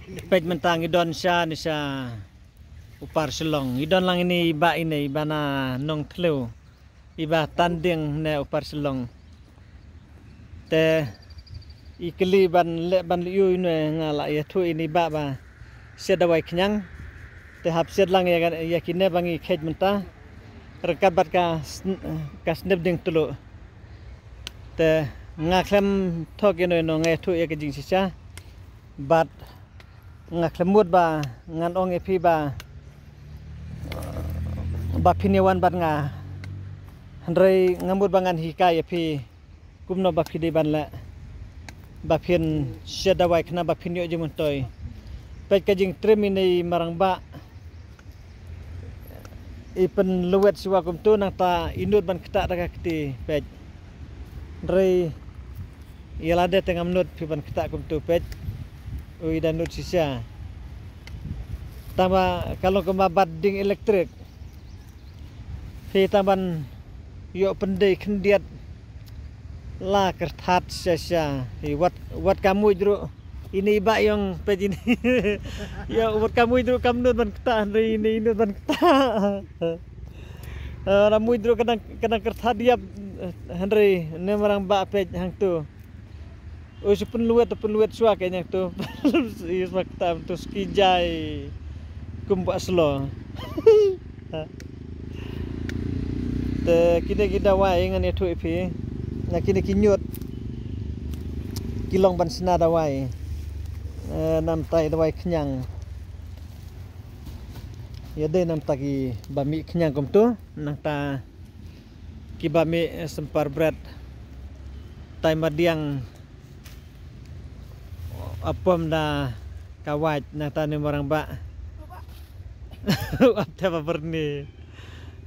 pej mentang idon sya ni sya upar selong idon lang ini iba na nong telu iba tanding ne upar selong te ikeli ban liu ne ngala ya thu ini ba sedawai kenyang te hap sed lang ya kine bangi kej menta rekat bat ka snep ding tulu te ngaklem thok ino nge thu ya ke jing sisa bat ngaklemut ba ngan ong epi ba piniwan bat nga handrei ngamut bangan hika epi kumno ba pidi ban la ba pin sedawai kena ba pinyo jemun toy pej kajing trim ini marang ba ipen luwet siwa kum tu nang ta indut ban ketak daga keti pej ndrei yalade tengah menut pi ban ketak kum tu pej ui dan nut sisa tambah kalau kembabat ding elektrik pi tamban yo pendai kendiat la kertat sisa wat kamu jero ini iba yang pej ini ya wat kamu jero kamnut ban ketak ini indut ban ketak ramu jero kadang kertat dia Henry ne marang ba pej hang tu oh penluet suah kayaknya tu is maktab tu skijai kumpa selo te kita wai ngan itu ipi na kini kinyut kilong ban sina da wai nam tai da wai kenyang ya de nam tagi bami kenyang kum tu nang ta ki bami sempar bread tai madiang apom da kawat na tani orang ba apa berni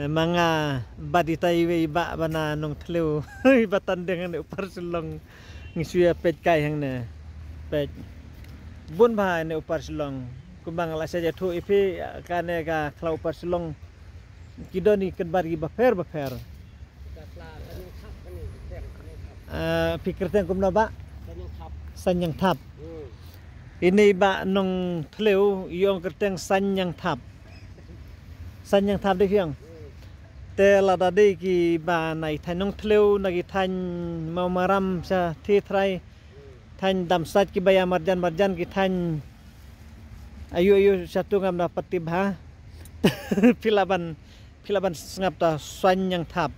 manga badi taiwe ba bana nong telu iba tandeng ne upar selong ngisuya pej kai hang ne pej bun ba ne upar selong kumbang la saja thu ipi kane ka klau upar selong kidoni kedbari ba fer pikir teng kumna ba sanyang thap ini ba nong thleu yong kerteng sanyang thap deh yang te la da de ki ba nai thanong thleu nagi than mau maram sa thi thrai than dam sat ki baya marjan ki than ayu satu ngam dapat tibha pilaban sengap ta sanyang thap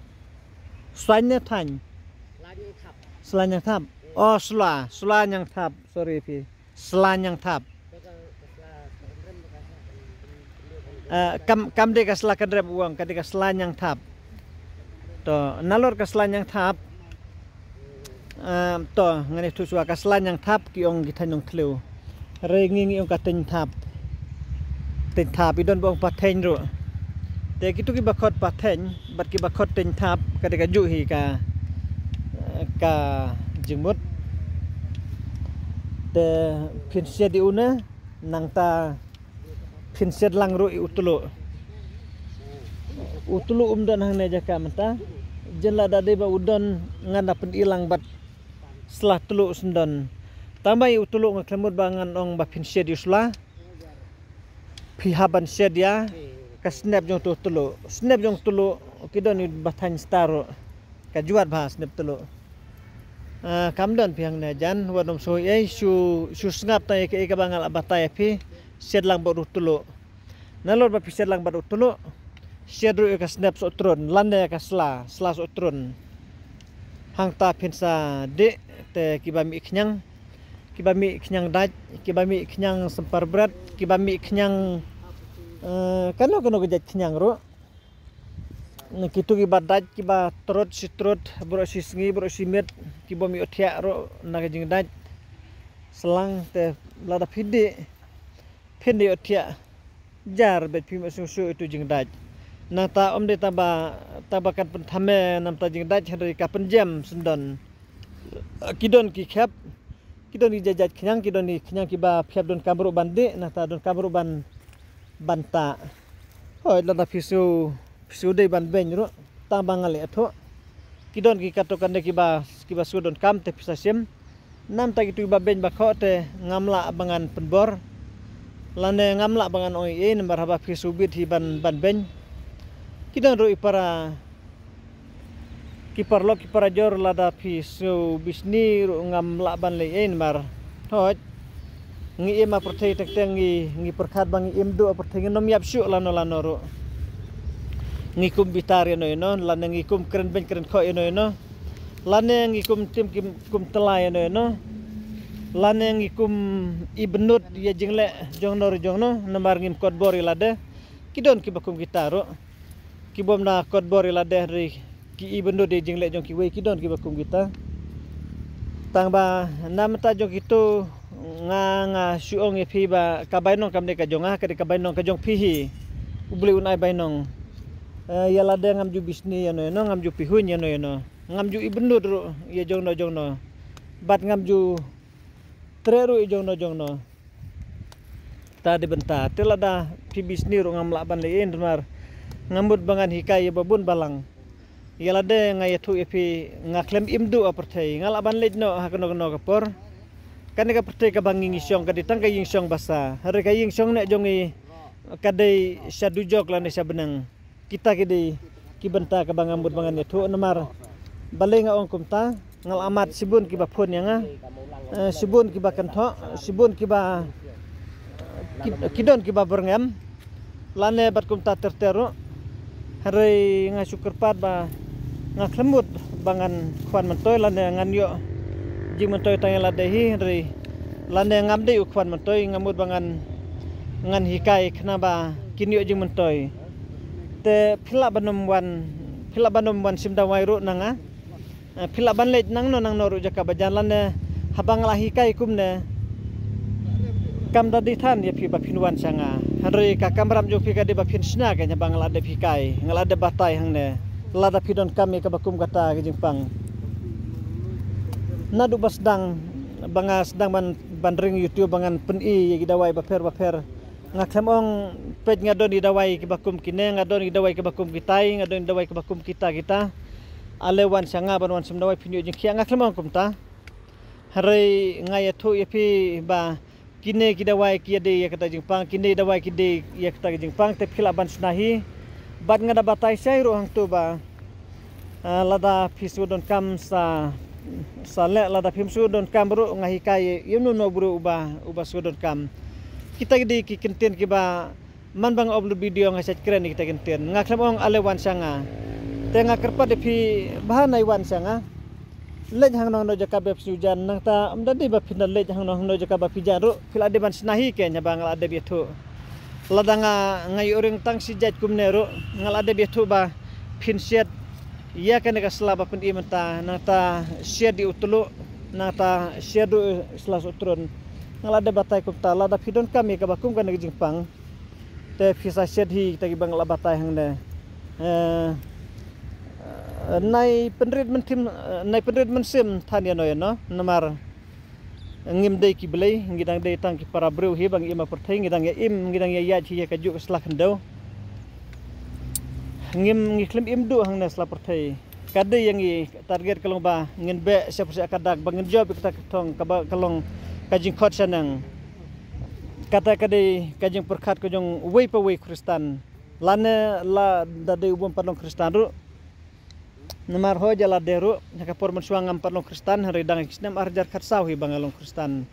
swanya than selanyang thap oh selanyang thap sorry pi selanyang thap kam de ka selakan rep uang ketika selanyang thap to nalor ka selanyang thap to ngani tu suaka selanyang thap ki ong githanong thleu rengi ong ka tin thap idon bong pathen ro te kitu ki bakot pathen bat ki bakot tin thap ketika ju hi ka jengmut te pinsia di una nang ta pinsia lang ro utulu umdan hang ne jaka mata jenla dade ba udon nganda pen ilang bat selah tulu sendon tambai utulu ngaklemut bangan ong ba pinsia di usla pihaban sedia ka snap jong tulu kidon bathan staro ka juat ba snap tulu kamdan piang na jan wadom so su ngap ta ke bangal abatai pi sedlang bodu tulu nalor ba pi sedlang bodu tulu sedru ka snap so tron landa ka sla so tron hang ta pinsa de te kibami kenyang daj kibami kenyang sempar berat kibami kenyang kano gejat kenyang ro kitu kiba daj kiba trot bro si sengi bro si met kiba mi othia ro naga jing daj selang te lada phinde othia jar bet phim susu itu jing daj na ta om de tabakan penthame nam ta jing daj hari ka penjam sendon kidon ki khap kidon ki jajat kenyang kiba phiap don kamru bande na ta don kamru banta hoi lada fisu sudah ban ben ro tambang ale atho kidon ki katokan de kiba sudon kam te pisasem nam ta gitu ba ben ba kho te ngamla abangan penbor lane ngamla bangan oi nambar haba phi subit hi ban ben kidon ro ipara kipar lo kipar jor lada phi su bisni ro ngamla ban le nambar hoj ngi ema perthei tek ngi perkhat bang imdu perthei nom yap syu lano ro ngi kum bitar no lane ngi kum kren ben kren kho no lane ngi kum tim kum telai no lane ngi kum ibnut ya jingle jongno nambar ngim kod bori lade kidon ki bakum gitaro kibom na kod bori lade ri ki ibnut de jingle jong ki we kidon ki bakum gita tangba nam ta jong itu nga syuong e phi ba kabainong kamne ka jonga ka kabainong ka jong phi ubli unai bainong ya lade ngam ju bisni ya no ngam ju pihun ya no ngam ju ibnut ro ya jongno bat ngam ju treru jongno tadi benta telada pi bisni ro ngam laban lein mar ngambut bangan hikai babun balang yalade ngayatu epi ngaklem imdu aperthai ngalaban lejno hakono kapor kan ka perthai ka bangi ngisong ka ditang ka yingsong basa hari ka yingsong nek jongi kadai sadujok lan desa benang kita kidi ki benta ka bangambut bangan itu namar balai nga ong kumta ngal amat sibun ki ba phon yanga sibun kiba kentho sibun kiba kidon kiba berngam lane bat kum ta tertero hari nga syukur pat ba nga klemut bangan khwan mentoy lane ngan yo jing mentoy tang ladehi hari lane ngamde khwan mentoy ngamut bangan ngan hikai kenaba kinyo jing mentoy te phila banum wan simda wairu nanga phila ban lej nang no ru jaka bajan lane habang lahi kai kumne kam dadi than ya phi ba phinwan sanga hari ka kamram jo phi ka de ba phin sna ka nya bang la de phi kai ngala de batai hangne lada phi don kami ka bakum kata ke jingpang nadu basdang banga sedang ban ring YouTube bangan peni ye dawai ba pher ngakhamong pej ngadon di dawai ke bakum kine ngadon di dawai ke bakum kitai ngadon di dawai ke bakum kita alewan sanga banwan sem dawai phinyo jing khia ngakhamong kumta hari ngaya thu yapi ba kine kidawai kiade ya kata jingpang kine dawai kide ya kata jingpang te phila ban snahi bat ngada batai sai ro hang tu ba lada phisu don kam sa le lada phimsu don kam ro ngahi kai yunu no buru uba su don kam kita kide ki kenten ki ba man bang upload video ngasat keren kita kenten ngaklamong alewan sanga te ngakerpa de phi bahanai wan sanga lej hang no jaka beb sujan nang ta amdadi ba final lej hang no jaka ba pijaru fil ade ban snahi ke nya bang ade betu ladanga ngai orang tang sijat kumnero ngal ade betu ba pinsiat ya kan ka slaba pun imenta nang ta sia di utulu nang ta sia du slas utron ngal ade batai kupta lada pidon kami ka bakum kan jingpang te fisa sia hi ta bang la batai hang ne nai penrit mensim thania no namar ngim dei ki belai ngidang dei tang ki para breu hi bang ima perthai ngidang ya ngidang ya chi ka ju slak hendau ngim ngiklem imdu hang nes la perthai kade yang i target kalong ba ngin be siap kadak bang job kita tong ka kalong kajing khot sanang kata kade kajing perkhat ko jong wei pa wei kristan lane la dade ubom padong kristan ru namar ho jala deru nyaka por mensuangam parlong kristan hari dang kisnam arjar khatsau hi bangalong kristan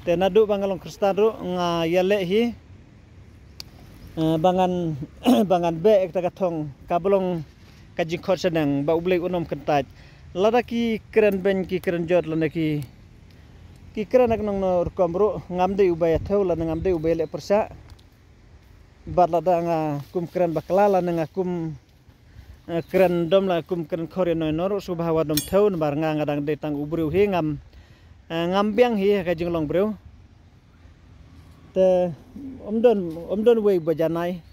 te nadu bangalong kristan ru nga yale hi bangan be ek tagathong kablong kajing khot senang ba ublei unom kentaj lada ki keren ben ki keren jot lana ki keren ak nong no rukom ru ngamde ubaya theu lana ngamde ubaya le persa bat lada nga kum keren bakla lana nga kum keren dom la kum keren khore no nor subhawa dom theu bar nga ngadang de tang ubru hi ngam biang hi ka jinglong breu te omdon wei bajanai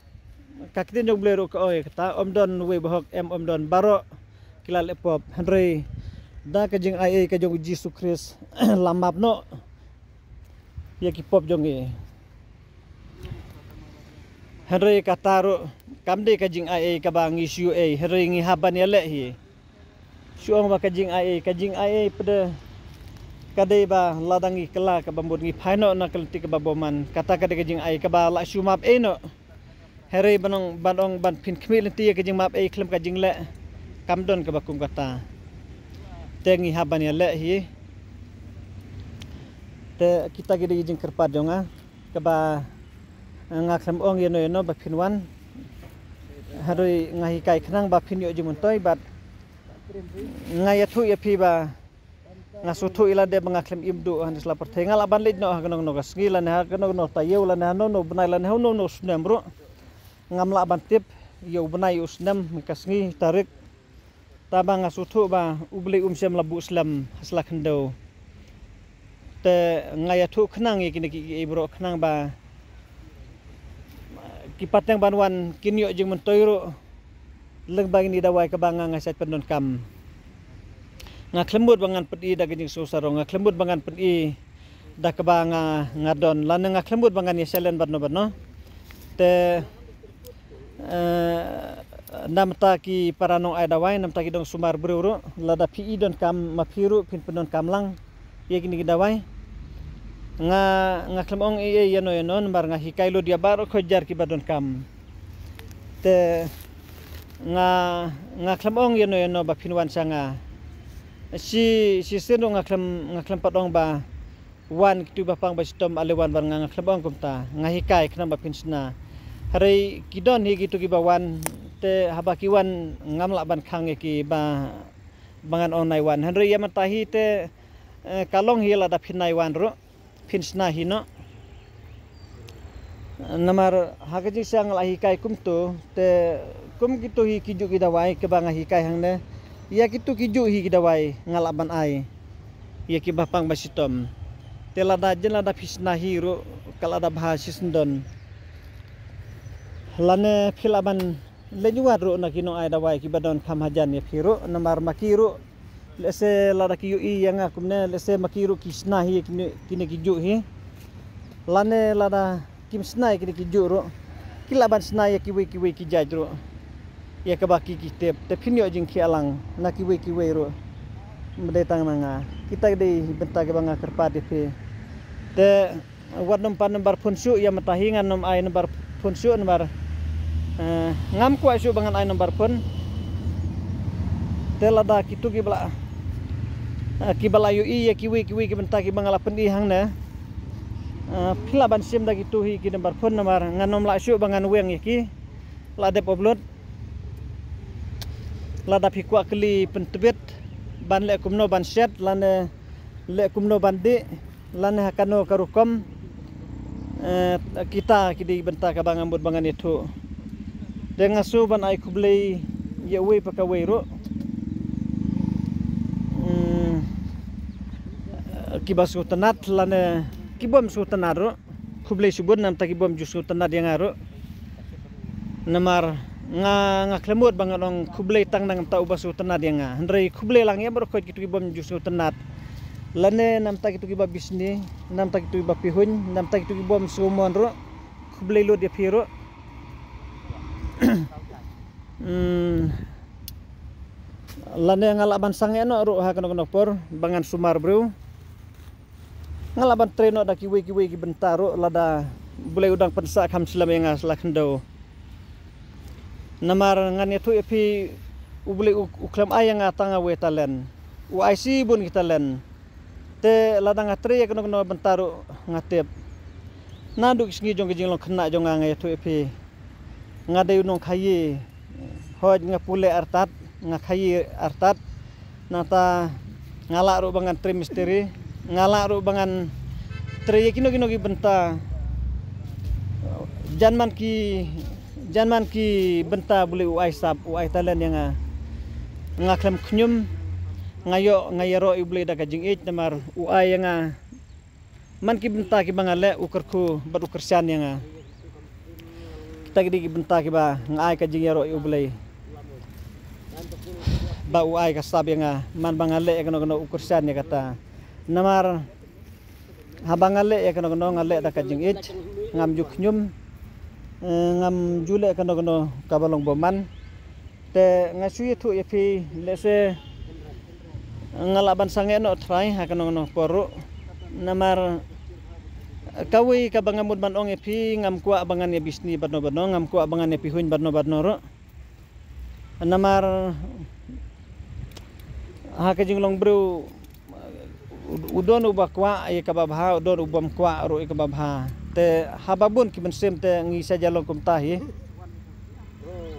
kaktin jong blero ko oi kata omdon wei bahok omdon baro kilal epop henry da ka jing ai ka jong Jesus Christ lamap no ya ki pop jong e henry kataro kamde kajing ai ka bang isu ai hari ngi haban yale hi suang ba kajing ai pada kadai ba ladangi kala ka bambut ngi phaino na kalti ka baboman kata kadai kajing ai ka ba la shu map eno here banong ban phin khmil ti ka jing map ai khlem ka jing le kamdon ka bakum kata tengi haban ya le hi te kita gidi jing kerpat jonga ka ba ngaklem ong yeno ba phinwan harui ngahi kai khnang ba phin yo jimun toy bat ngai thu ya phi ba ngasu thu ila de ngaklem imdu hanis la perthengal aban lid no hagnong no gasngila ne hagnong no tayew la ne no benai la ne no snem bro ngamla aban tip yo benai usnem kasngi tarik tabang ngasu thu ba ubli umsem labu islam hasla khndo te ngai thu khnang ikini ki bro khnang ba kipateng banwan kinyo jing mentoiro lengbang ni dawai ka banga ngasat pendon kam ngaklembut bangan pedi da gijing susaro ngaklembut bangan pedi da ka banga ngadon lan ngaklembut bangan yeselen barno te namta ki paranong ai dawai namta ki dong sumar bruro lada pi don kam mapiru pin pendon kamlang ye kini dawai nga klemong yeno bar nga hikailo dia baro khojar ki badon kam te nga klemong yeno ba pinwan sanga si sendo nga klem padong ba wan kitu ba pang ba sitom alewan bar nga klemong kumta nga hikai kna ba pinsna hari kidon hi gitu ki ba wan te habaki wan ngamla ban khang ki ba bangan onai wan hari yamatahi te kalong hi la da pinai wan ro pinsna hino namar hakaji sang lahi kai kumto te kum gitu hi kiju kidawai ke banga hi kai hangne ya gitu kiju hi kidawai ngalaban ai ya ki bapang basitom te lada jenada pisna hiro kalada bahasisndon lane philaban lejuat ro na kino ai dawai ki badon kham hajan ya phiro namar makiro lese lada ki ui yang akumne lese makiru kisna hi kini kiju hi lane lada kim snai kini kiju ro kilaban snai ya kiwi ki jajro ya kabaki kitep te pinyo jing ki alang na kiwi ro mendetang nanga kita de benta ke banga kerpat pe te wadnom pan nomor punsu ya matahingan nom ai nomor punsu nomor ngam ku asu bangan ai nomor pun te lada kitu ki bala kibalayu iya kiwi ki benta ki bangala pendi hangna philaban sim da gitu hi ki nomor phone nomor nganom la syu bangan weng iki la de upload la da phikwa kli pentebet ban le kumno ban set lane le kumno bandi lane hakano karukom kita ki di benta ka bangambut bangan itu de ngasu ban ai kublei ye we pakawei ro kibasu tanat lane kibom su tanaro kublei subun nam ta kibom jusu tanat yang aro namar nga klemut banganong kublei tang nang ta ubasu tanat yang handrei kublei lang ya bro kitu kibom jusu tanat lane nam ta kitu kibab bisni nam ta kitu kibab pihun nam ta kitu kibom sumon ro kublei lo dia piro lane ngalaban sange no ro ha kono por bangan sumar bro ngalaban treno da kiwi ki bentaro lada boleh udang pensa kham slam yang aslakndo namar ngan itu epi ubule uklam ayang atanga wetalen u IC bun kitalen te lada ngatre ya kono bentaro ngatep naduk singi jong jing long khna jong ngai itu epi ngade unong khayi hoj ngapule artat ngakhayi artat nata ngalak ro bangan trimisteri ngalak ro bangan tre kino ki benta janman ki benta boleh uai sap uai talen yang ngaklem knyum ngayaro ibule da kajing ich namar uai yang man ki benta ki bangale ukerku bad ukersan yang kita ki benta ki ba ngai kajing yaro ibule ba uai ka sab yang man bangale kono ukersan ya kata namar habangale ya kono ngale da kajing ich ngam juknyum ngam jule kono kabalong boman te ngasu itu epi lese ngalaban sange no try hakan no poru namar kawi ka bangamud man ong epi ngam ku abangan ya bisni badno ngam ku abangan epi huin badno ro namar hakajing long bro udon ubakwa ay kababha udon ubam kwa ro ikababha te hababun ki bensem te ngisa jalong kumtahi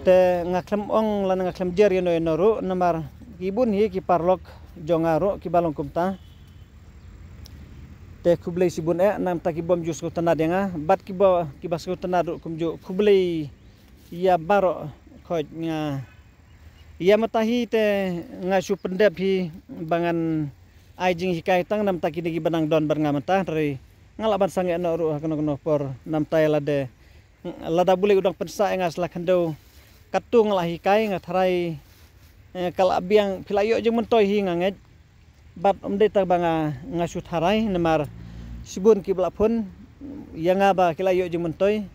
te ngaklem ong lan ngaklem jer no enoro namar ibun hi ki parlok jongaro ki balong kumta te kublei sibun nam ta ki bom jus ko tanad nga bat ki bas ko tanad kumjo kublei ya baro khoj nga ya matahi te nga su pendep hi bangan aijing hikai tang nam ta ki digi banang don bar nga mata dari ngalaban sange no ru hakono por nam ta lade lada bule udang pensa ngas lakando katung lah hikai nga tharai kal abiang pilayo jeung mentoy hi nganget bat deta banga ngasu tharai namar sibun ki blapun yang aba kilayo jeung mentoy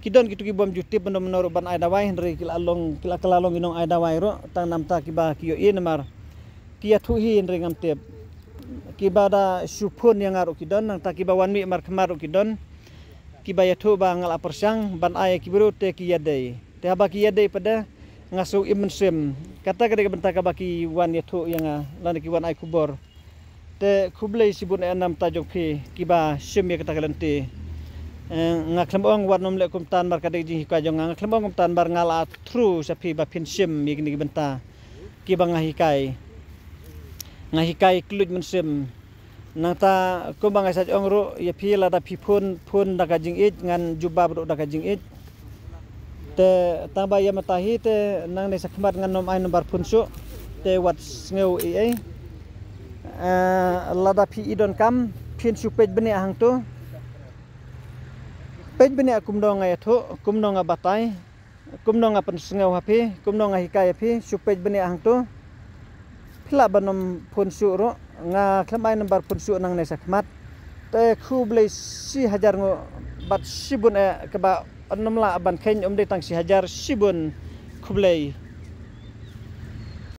kidon kitu ki bom jutip menor ban ai dawai dari kilalong kilakalong inong ai dawai ro tang namta kiba kiyo i namar kia thuhi ndre ngamtep kibada supun yang aru kidon nang takiba wanmi mar kemaru kidon kiba yathu ba ngal apersang ban ai kibru te kiyadei te haba kiyadei pada ngasu imensem kata kada bentak baki wan yathu yang lan ki wan ai kubor te kublei sibun enam tajok phi kiba sim ya kata kalente ngaklem ong warnom le kumtan mar kada ji ka jong ngaklem ong kumtan bar ngala thru sapi ba phin sim mi ni benta kiba ngahikai kluj mensem nata kumbang asaj ong ro ya phi lada phi phun daga jing it ngan jubab ro daga jing it te tamba ya matahi te nang ne sakmat ngan nom ai nombar punsu te wat ngeu ai lada phi idon kam phin su pej bene hang tu pej bene kumdong ai thu kumdong abatai kumdong apan ngeu hapi kumdong hikai hapi su pej bene hang tu phila banom punsu ro nga klamai nombar punsu nang ne sakmat te khublei 1000 ngo bat sibun ke ba 6 la ban khen de tang 1000 sibun kublei